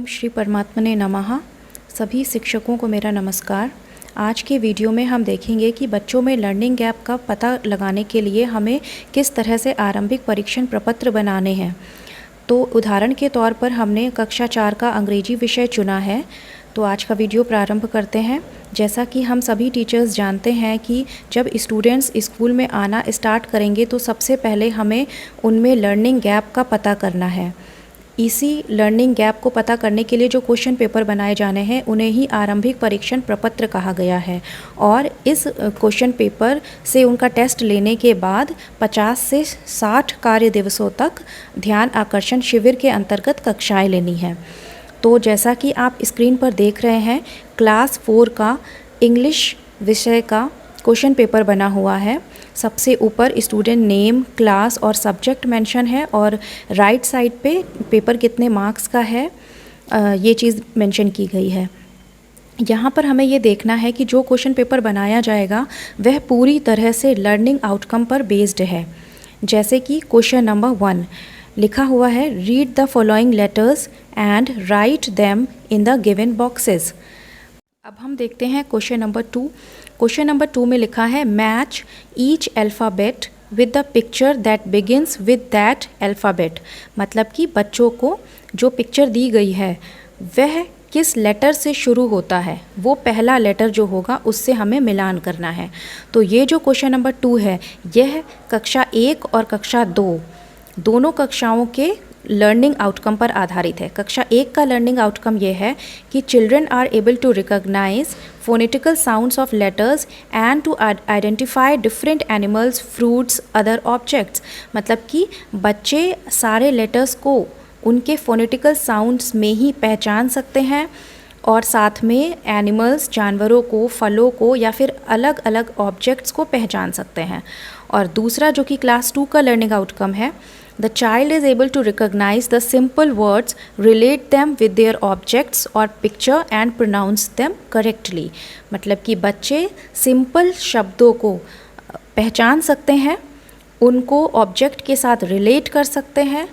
श्री परमात्मने नमः। सभी शिक्षकों को मेरा नमस्कार। आज के वीडियो में हम देखेंगे कि बच्चों में लर्निंग गैप का पता लगाने के लिए हमें किस तरह से आरंभिक परीक्षण प्रपत्र बनाने हैं। तो उदाहरण के तौर पर हमने कक्षा 4 का अंग्रेजी विषय चुना है। तो आज का वीडियो प्रारंभ करते हैं। जैसा कि हम सभी टीचर्स जानते हैं कि जब स्टूडेंट्स स्कूल में आना स्टार्ट करेंगे तो सबसे पहले हमें उनमें लर्निंग गैप का पता करना है। इसी लर्निंग गैप को पता करने के लिए जो क्वेश्चन पेपर बनाए जाने हैं उन्हें ही आरंभिक परीक्षण प्रपत्र कहा गया है। और इस क्वेश्चन पेपर से उनका टेस्ट लेने के बाद 50 से 60 कार्य दिवसों तक ध्यान आकर्षण शिविर के अंतर्गत कक्षाएं लेनी हैं। तो जैसा कि आप स्क्रीन पर देख रहे हैं, क्लास 4 का इंग्लिश विषय का क्वेश्चन पेपर बना हुआ है। सबसे ऊपर स्टूडेंट नेम, क्लास और सब्जेक्ट मेंशन है और राइट साइड पे पेपर कितने मार्क्स का है ये चीज़ मेंशन की गई है। यहाँ पर हमें ये देखना है कि जो क्वेश्चन पेपर बनाया जाएगा वह पूरी तरह से लर्निंग आउटकम पर बेस्ड है। जैसे कि क्वेश्चन नंबर 1 लिखा हुआ है, read the following letters and write them in the given boxes. अब हम देखते हैं क्वेश्चन नंबर 2। क्वेश्चन नंबर 2 में लिखा है, match each alphabet with the picture that begins with that alphabet. मतलब कि बच्चों को जो पिक्चर दी गई है वह किस लेटर से शुरू होता है, वो पहला लेटर जो होगा उससे हमें मिलान करना है। तो ये जो क्वेश्चन नंबर 2 है यह कक्षा 1 और कक्षा 2 दोनों कक्षाओं के लर्निंग आउटकम पर आधारित है। कक्षा 1 का लर्निंग आउटकम यह है कि children are able to recognise phonetical sounds of letters and to identify different animals, fruits, other objects. मतलब कि बच्चे सारे लेटर्स को उनके फोनेटिकल साउंड्स में ही पहचान सकते हैं और साथ में एनिमल्स, जानवरों को, फलों को या फिर अलग अलग ऑब्जेक्ट्स को पहचान सकते हैं। और दूसरा जो कि क्लास 2 का लर्निंग आउटकम है, The child is able to recognize the simple words, relate them with their objects or picture and pronounce them correctly। मतलब कि बच्चे सिंपल शब्दों को पहचान सकते हैं, उनको ऑब्जेक्ट के साथ रिलेट कर सकते हैं,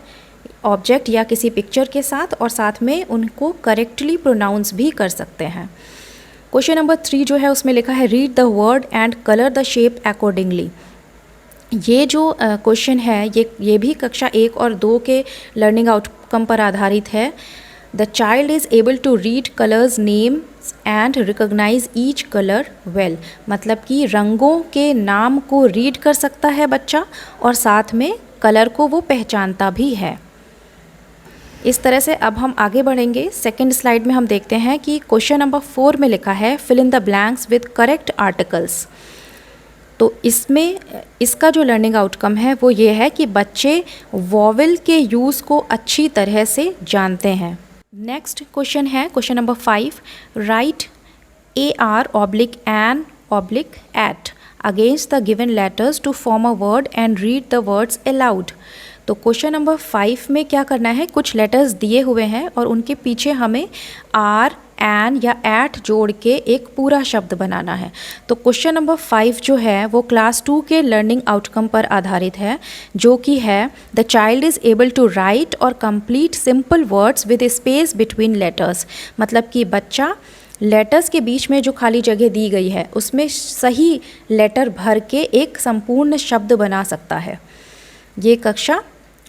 ऑब्जेक्ट या किसी पिक्चर के साथ, और साथ में उनको करेक्टली प्रोनाउंस भी कर सकते हैं। क्वेश्चन नंबर 3 जो है उसमें लिखा है, read the word and colour the shape accordingly. ये जो क्वेश्चन है ये भी कक्षा 1 और 2 के लर्निंग आउटकम पर आधारित है। The child is able to read colours names and recognise each colour well. मतलब कि रंगों के नाम को रीड कर सकता है बच्चा और साथ में कलर को वो पहचानता भी है। इस तरह से अब हम आगे बढ़ेंगे। सेकेंड स्लाइड में हम देखते हैं कि क्वेश्चन नंबर 4 में लिखा है, fill in the blanks with correct articles. तो इसमें इसका जो लर्निंग आउटकम है वो ये है कि बच्चे वॉवेल के यूज़ को अच्छी तरह से जानते हैं। नेक्स्ट क्वेश्चन है question number 5, write AR/AN/@, against the given letters to form a word and read the words aloud. तो क्वेश्चन नंबर 5 में क्या करना है, कुछ लेटर्स दिए हुए हैं और उनके पीछे हमें आर, एन या एट जोड़ के एक पूरा शब्द बनाना है। तो क्वेश्चन नंबर 5 जो है वो क्लास 2 के लर्निंग आउटकम पर आधारित है, जो कि है, the child is able to write और complete simple words with space between letters. मतलब कि बच्चा लेटर्स के बीच में जो खाली जगह दी गई है उसमें सही लेटर भर के एक संपूर्ण शब्द बना सकता है। ये कक्षा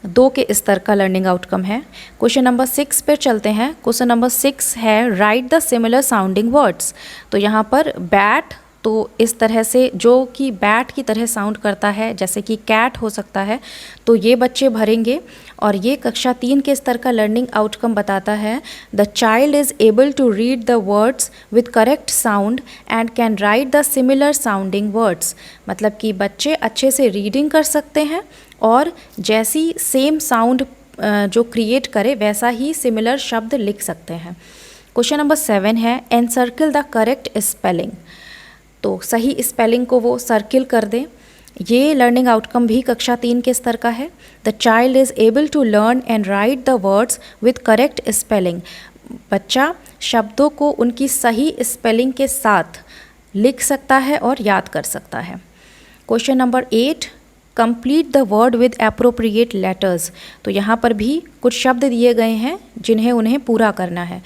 2 के स्तर का लर्निंग आउटकम है। क्वेश्चन नंबर 6 पर चलते हैं। क्वेश्चन नंबर 6 है, right the similar sounding words. तो यहाँ पर बैट, तो इस तरह से जो कि बैट की तरह साउंड करता है, जैसे कि कैट हो सकता है, तो ये बच्चे भरेंगे। और ये कक्षा 3 के स्तर का लर्निंग आउटकम बताता है, the child is able to read the words with correct sound and can write the similar sounding words. मतलब कि बच्चे अच्छे से रीडिंग कर सकते हैं और जैसी सेम साउंड जो क्रिएट करे वैसा ही सिमिलर शब्द लिख सकते हैं। क्वेश्चन नंबर 7 है, एनसर्किल द करेक्ट स्पेलिंग। तो सही स्पेलिंग को वो सर्किल कर दें। ये लर्निंग आउटकम भी कक्षा 3 के स्तर का है। The child is able to learn and write the words with correct spelling. बच्चा शब्दों को उनकी सही स्पेलिंग के साथ लिख सकता है और याद कर सकता है। Question number 8, complete the word with appropriate letters. तो यहाँ पर भी कुछ शब्द दिए गए हैं जिन्हें उन्हें पूरा करना है।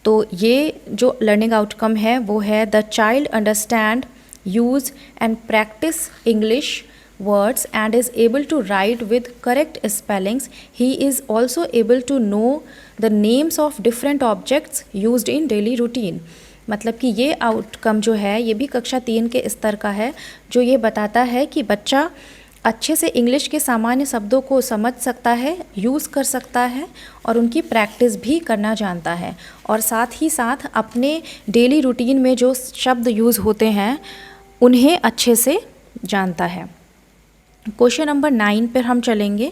तो ये जो लर्निंग आउटकम है वो है the child understand, use and practice English words and is able to write with correct spellings. He is also able to know the names of different objects used in daily routine. मतलब कि ये outcome जो है ये भी कक्षा 3 के स्तर का है, जो ये बताता है कि बच्चा अच्छे से इंग्लिश के सामान्य शब्दों को समझ सकता है, यूज़ कर सकता है और उनकी प्रैक्टिस भी करना जानता है, और साथ ही साथ अपने डेली रूटीन में जो शब्द यूज़ होते हैं उन्हें अच्छे से जानता है। क्वेश्चन नंबर 9 पर हम चलेंगे।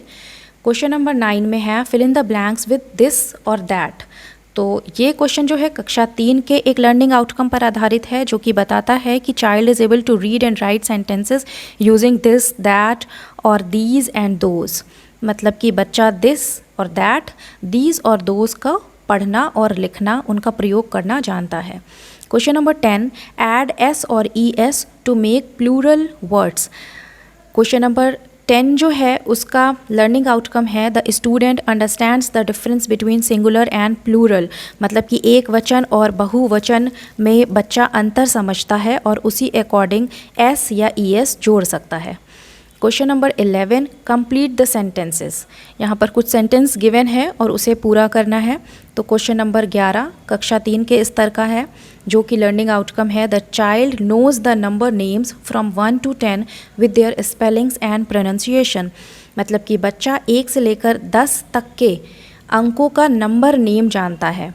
क्वेश्चन नंबर 9 में है fill in the blanks with this और दैट। तो ये क्वेश्चन जो है कक्षा 3 के एक लर्निंग आउटकम पर आधारित है, जो कि बताता है कि child is able to read and write sentences using this, that और दीज एंड दोज। मतलब कि बच्चा दिस और दैट, दीज और दोज का पढ़ना और लिखना, उनका प्रयोग करना जानता है। क्वेश्चन नंबर 10, ऐड एस और E S to make plural words. Question number 10 जो है उसका लर्निंग आउटकम है the student understands the difference between singular and plural. मतलब कि एक वचन और बहुवचन में बच्चा अंतर समझता है और उसी अकॉर्डिंग एस या ई एस जोड़ सकता है। Question number 11, complete the sentences. यहाँ पर कुछ सेंटेंस गिवन है और उसे पूरा करना है। तो क्वेश्चन नंबर 11 कक्षा 3 के स्तर का है, जो कि लर्निंग आउटकम है the child nose the number names from 1 to 10 with their spellings and pronunciation. मतलब कि बच्चा 1 से लेकर 10 तक के अंकों का नंबर नेम जानता है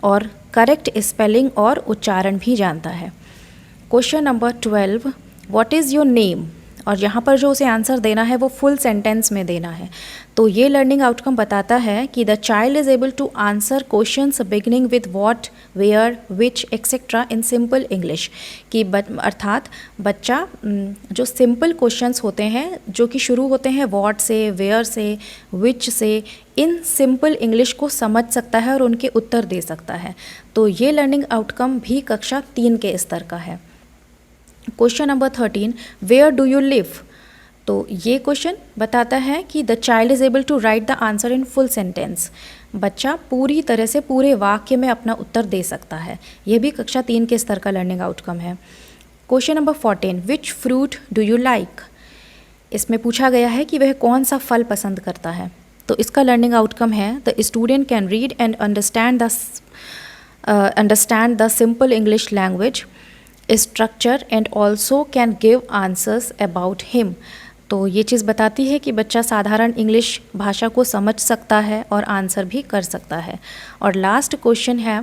और करेक्ट स्पेलिंग और उच्चारण भी जानता है। Question number 12, what is your name. और यहाँ पर जो उसे आंसर देना है वो फुल सेंटेंस में देना है। तो ये लर्निंग आउटकम बताता है कि the child is able to answer questions beginning with what, where, which etcetera in simple English. कि अर्थात बच्चा जो सिंपल क्वेश्चंस होते हैं जो कि शुरू होते हैं व्हाट से, वेयर से, विच से, इन सिंपल इंग्लिश को समझ सकता है और उनके उत्तर दे सकता है। तो ये लर्निंग आउटकम भी कक्षा 3 के स्तर का है। Question number 13, where do you live. तो ये क्वेश्चन बताता है कि the child is able to write the answer in full sentence. बच्चा पूरी तरह से पूरे वाक्य में अपना उत्तर दे सकता है। यह भी कक्षा 3 के स्तर का लर्निंग आउटकम है। Question number 14, which fruit do you like. इसमें पूछा गया है कि वह कौन सा फल पसंद करता है। तो इसका लर्निंग आउटकम है the student can read and understand the simple English language structure and also can give answers about him. तो ये चीज़ बताती है कि बच्चा साधारण इंग्लिश भाषा को समझ सकता है और आंसर भी कर सकता है। और लास्ट क्वेश्चन है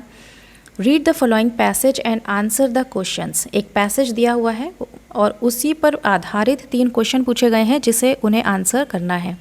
read the following passage and answer the questions. एक पैसेज दिया हुआ है और उसी पर आधारित 3 क्वेश्चन पूछे गए हैं जिसे उन्हें आंसर करना है।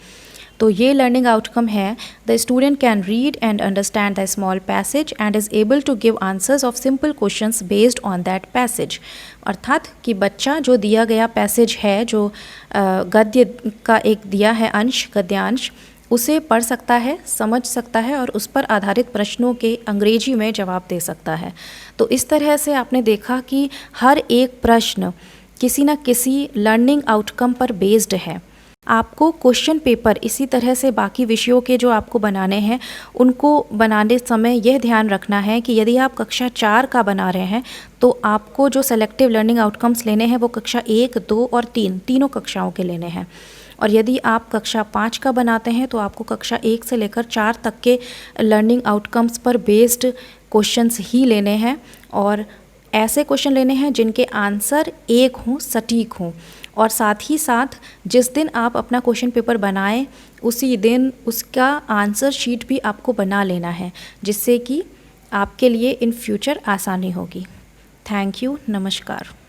तो ये लर्निंग आउटकम है the student can read and understand the small passage and is able to give answers of simple questions based on that passage. अर्थात कि बच्चा जो दिया गया पैसेज है, जो गद्य का एक दिया है अंश, गद्यांश, उसे पढ़ सकता है, समझ सकता है और उस पर आधारित प्रश्नों के अंग्रेजी में जवाब दे सकता है। तो इस तरह से आपने देखा कि हर एक प्रश्न किसी न किसी लर्निंग आउटकम पर बेस्ड है। आपको क्वेश्चन पेपर इसी तरह से बाकी विषयों के जो आपको बनाने हैं उनको बनाने समय यह ध्यान रखना है कि यदि आप कक्षा 4 का बना रहे हैं तो आपको जो सेलेक्टिव लर्निंग आउटकम्स लेने हैं वो कक्षा 1, 2 और 3 तीनों कक्षाओं के लेने हैं। और यदि आप कक्षा 5 का बनाते हैं तो आपको कक्षा 1 से लेकर 4 तक के लर्निंग आउटकम्स पर बेस्ड क्वेश्चंस ही लेने हैं और ऐसे क्वेश्चन लेने हैं जिनके आंसर एक हों, सटीक हों। और साथ ही साथ जिस दिन आप अपना क्वेश्चन पेपर बनाएं उसी दिन उसका आंसर शीट भी आपको बना लेना है, जिससे कि आपके लिए इन फ्यूचर आसानी होगी। थैंक यू, नमस्कार।